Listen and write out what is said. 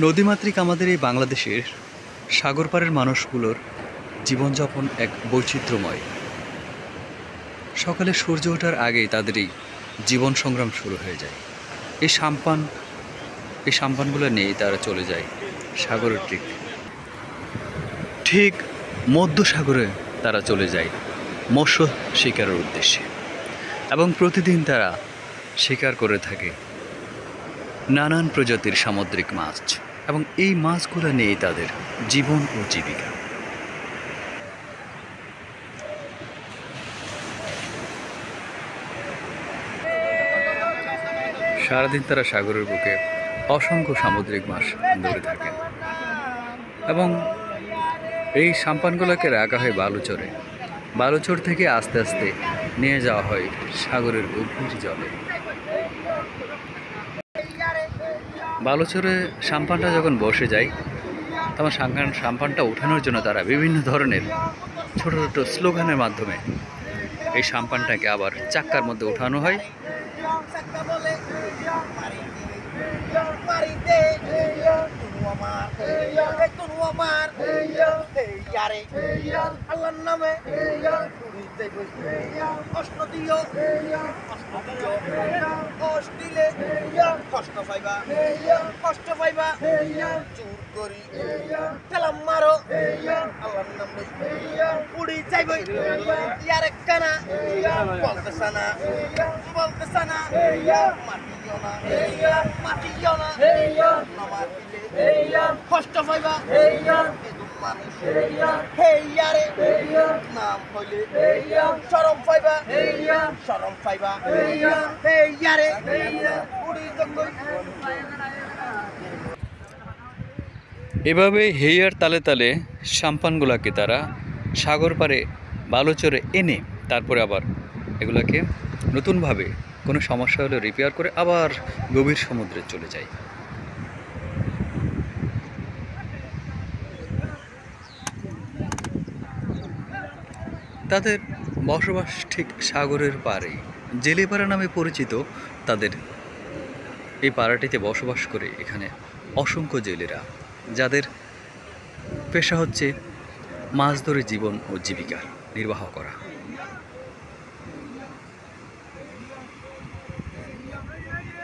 নদীমাতৃক আমাদের এই বাংলাদেশের সাগর পাড়ের মানুষগুলোর জীবনযাপন এক বৈচিত্র্যময়। সকালে সূর্য ওঠার আগেই তাদের এই জীবন সংগ্রাম শুরু হয়ে যায়। এই সাম্পানগুলো নিয়েই তারা চলে যায় সাগরের ঠিক মধ্য সাগরে তারা চলে যায় মৎস্য শিকারের উদ্দেশ্যে, এবং প্রতিদিন তারা শিকার করে থাকে নানান প্রজাতির সামুদ্রিক মাছ, এবং এই মাছগুলো নিয়েই তাদের জীবন ও জীবিকা। সারাদিন তারা সাগরের বুকে অসংখ্য সামুদ্রিক মাছ ধরে থাকেন, এবং এই সাম্পানগুলোকে রাখা হয় বালুচরে। বালুচর থেকে আস্তে আস্তে নিয়ে যাওয়া হয় সাগরের গভীর জলে। বালুচরে সাম্পানটা যখন বসে যায়, তখন সাম্পানটা ওঠানোর জন্য তারা বিভিন্ন ধরনের ছোট ছোট স্লোগানের মাধ্যমে এই সাম্পানটাকে আবার চাক্কার মধ্যে ওঠানো হয়। কষ্ট পাইবা চুর করি খেলাম মারো আল্লাহর নামে উড়ি যাইবই ইয়ারে কানা বলতেছ না মাটিও না আমার দিলে কষ্ট পাইবা মানুষ হে ইয়ারে নাম হইলে শরম পাইবা হে ইয়ারে উড়ি যাইবই। এভাবে হেইয়ার তালে তালে সাম্পানগুলোকে তারা সাগর পাড়ে বালুচরে এনে তারপরে আবার এগুলাকে নতুনভাবে কোনো সমস্যা হলে রিপেয়ার করে আবার গভীর সমুদ্রে চলে যায়। তাদের বসবাস ঠিক সাগরের পাড়েই, জেলেপাড়া নামে পরিচিত তাদের এই পাড়াটিতে বসবাস করে এখানে অসংখ্য জেলেরা, যাদের পেশা হচ্ছে মাছ ধরে জীবন ও জীবিকা নির্বাহ করা।